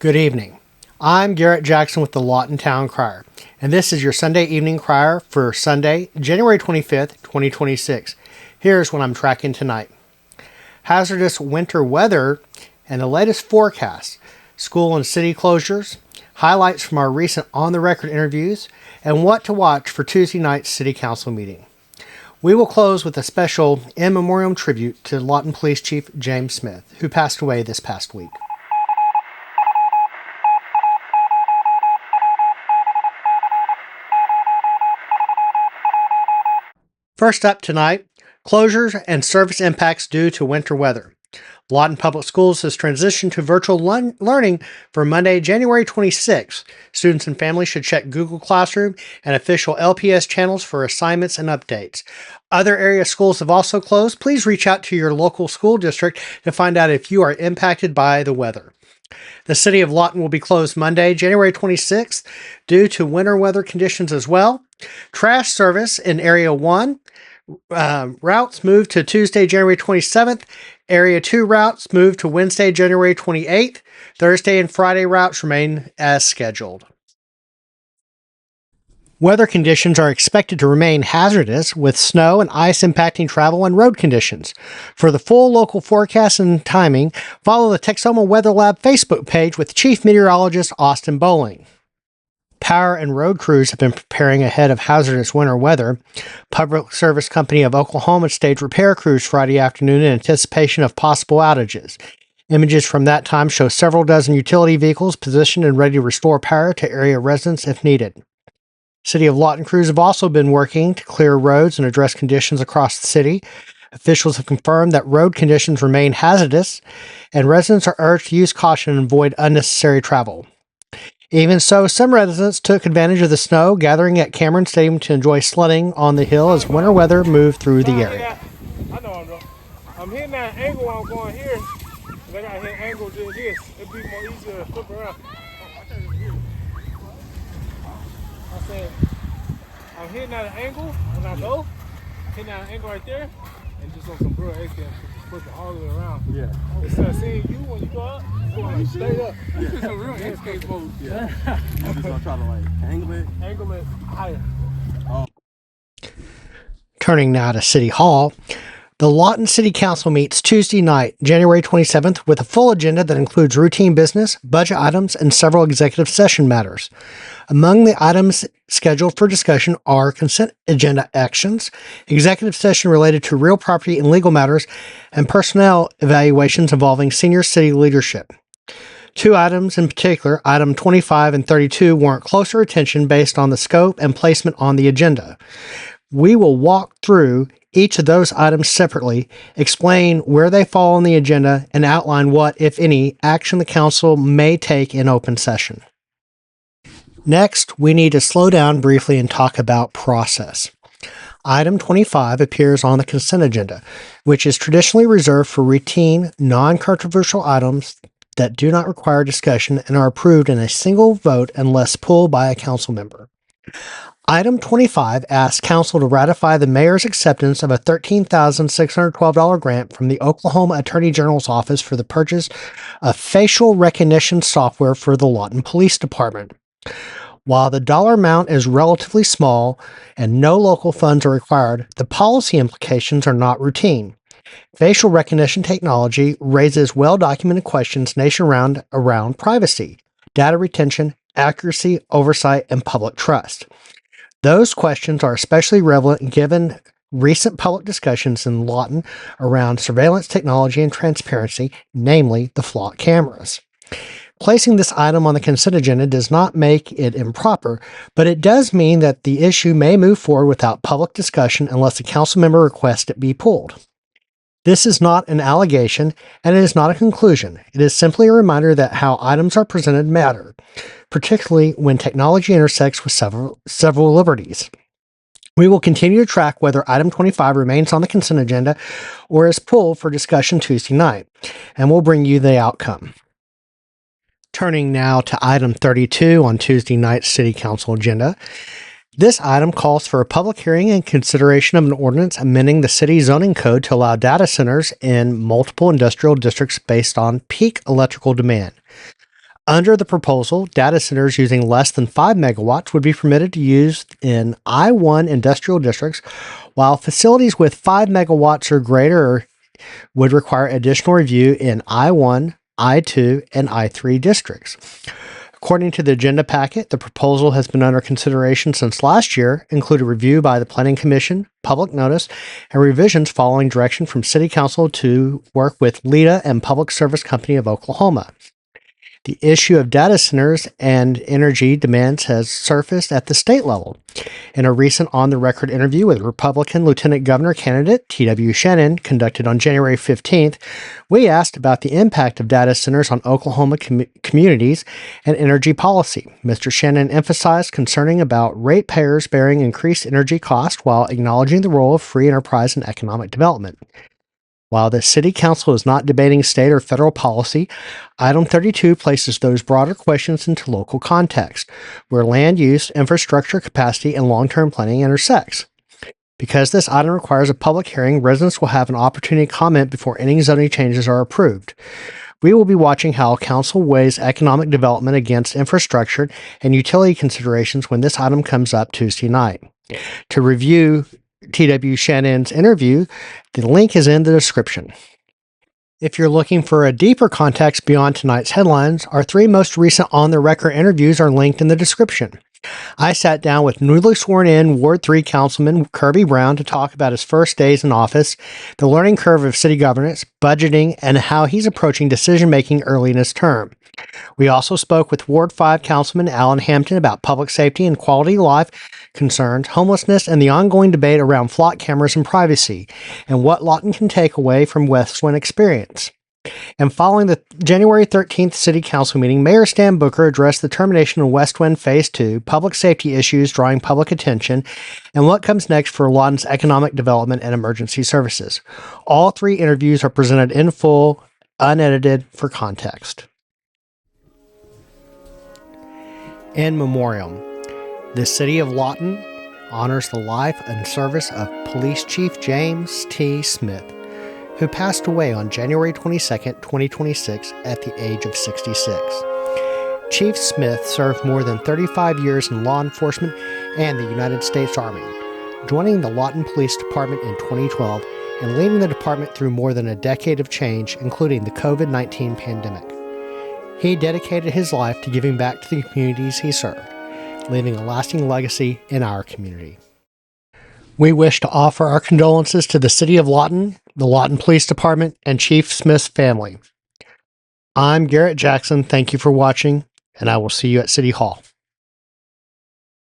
Good evening. I'm Garrett Jackson with the Lawton Town Crier, and this is your Sunday Evening Crier for Sunday, January 25th, 2026. Here's what I'm tracking tonight. Hazardous winter weather and the latest forecast, school and city closures, highlights from our recent on-the-record interviews, and what to watch for Tuesday night's City Council meeting. We will close with a special in memoriam tribute to Lawton Police Chief James Smith, who passed away this past week. First up tonight, closures and service impacts due to winter weather. Lawton Public Schools has transitioned to virtual learning for Monday, January 26th. Students and families should check Google Classroom and official LPS channels for assignments and updates. Other area schools have also closed. Please reach out to your local school district to find out if you are impacted by the weather. The city of Lawton will be closed Monday, January 26th due to winter weather conditions as well. Trash service in Area 1 routes moved to Tuesday, January 27th. Area 2 routes moved to Wednesday, January 28th. Thursday and Friday routes remain as scheduled. Weather conditions are expected to remain hazardous, with snow and ice impacting travel and road conditions. For the full local forecast and timing, follow the Texoma Weather Lab Facebook page with Chief Meteorologist Austin Bowling. Power and road crews have been preparing ahead of hazardous winter weather. Public Service Company of Oklahoma staged repair crews Friday afternoon in anticipation of possible outages. Images from that time show several dozen utility vehicles positioned and ready to restore power to area residents if needed. City of Lawton crews have also been working to clear roads and address conditions across the city. Officials have confirmed that road conditions remain hazardous, and residents are urged to use caution and avoid unnecessary travel. Even so, some residents took advantage of the snow, gathering at Cameron Stadium to enjoy sledding on the hill as winter weather moved through the area. I know I'm hitting that angle while I'm going here. I got to hit angle to this. It'd be more easier to flip around. I said, I'm hitting at an angle when I go. Hitting at an angle right there. And just on some real extent, flip it all the way around. Yeah. Instead of seeing you when you go up, going like straight up. Yeah. Some real escape mode. Yeah. I'm just going to try to like angle it higher. Oh. Turning now to City Hall. The Lawton City Council meets Tuesday night, January 27th, with a full agenda that includes routine business, budget items, and several executive session matters. Among the items scheduled for discussion are consent agenda actions, executive session related to real property and legal matters, and personnel evaluations involving senior city leadership. Two items in particular, item 25 and 32, warrant closer attention based on the scope and placement on the agenda. We will walk through each of those items separately, explain where they fall on the agenda, and outline what, if any, action the council may take in open session. Next, we need to slow down briefly and talk about process. Item 25 appears on the consent agenda, which is traditionally reserved for routine, non-controversial items that do not require discussion and are approved in a single vote unless pulled by a council member. Item 25 asks Council to ratify the Mayor's acceptance of a $13,612 grant from the Oklahoma Attorney General's Office for the purchase of facial recognition software for the Lawton Police Department. While the dollar amount is relatively small and no local funds are required, the policy implications are not routine. Facial recognition technology raises well-documented questions nationwide around privacy, data retention, accuracy, oversight, and public trust. Those questions are especially relevant given recent public discussions in Lawton around surveillance technology and transparency, namely the flock cameras. Placing this item on the consent agenda does not make it improper, but it does mean that the issue may move forward without public discussion unless a council member requests it be pulled. This is not an allegation, and it is not a conclusion. It is simply a reminder that how items are presented matter, particularly when technology intersects with several liberties. We will continue to track whether item 25 remains on the consent agenda or is pulled for discussion Tuesday night, and we'll bring you the outcome. Turning now to item 32 on Tuesday night's City Council agenda. This item calls for a public hearing and consideration of an ordinance amending the city zoning code to allow data centers in multiple industrial districts based on peak electrical demand. Under the proposal, data centers using less than 5 megawatts would be permitted to use in I-1 industrial districts, while facilities with 5 megawatts or greater would require additional review in I-1, I-2, and I-3 districts. According to the agenda packet, the proposal has been under consideration since last year, including review by the Planning Commission, public notice, and revisions following direction from City Council to work with LEDA and Public Service Company of Oklahoma. The issue of data centers and energy demands has surfaced at the state level. In a recent on-the-record interview with Republican Lieutenant Governor candidate T.W. Shannon, conducted on January 15th, we asked about the impact of data centers on Oklahoma communities and energy policy. Mr. Shannon emphasized concerning about ratepayers bearing increased energy costs while acknowledging the role of free enterprise and economic development. While the City Council is not debating state or federal policy, Item 32 places those broader questions into local context, where land use, infrastructure capacity, and long-term planning intersects. Because this item requires a public hearing, residents will have an opportunity to comment before any zoning changes are approved. We will be watching how Council weighs economic development against infrastructure and utility considerations when this item comes up Tuesday night. To review T.W. Shannon's interview, the link is in the description. If you're looking for a deeper context beyond tonight's headlines, our 3 most recent on-the-record interviews are linked in the description. I sat down with newly sworn-in Ward 3 Councilman Kirby Brown to talk about his first days in office, the learning curve of city governance, budgeting, and how he's approaching decision-making early in his term. We also spoke with Ward 5 Councilman Alan Hampton about public safety and quality of life concerns, homelessness, and the ongoing debate around flock cameras and privacy, and what Lawton can take away from Westwind experience. And following the January 13th City Council meeting, Mayor Stan Booker addressed the termination of Westwind Phase 2, public safety issues drawing public attention, and what comes next for Lawton's economic development and emergency services. All 3 interviews are presented in full, unedited for context. In Memoriam, the City of Lawton honors the life and service of Police Chief James T. Smith, who passed away on January 22, 2026 at the age of 66. Chief Smith served more than 35 years in law enforcement and the United States Army, joining the Lawton Police Department in 2012 and leading the department through more than a decade of change, including the COVID-19 pandemic. He dedicated his life to giving back to the communities he served, leaving a lasting legacy in our community. We wish to offer our condolences to the City of Lawton, the Lawton Police Department, and Chief Smith's family. I'm Garrett Jackson. Thank you for watching, and I will see you at City Hall.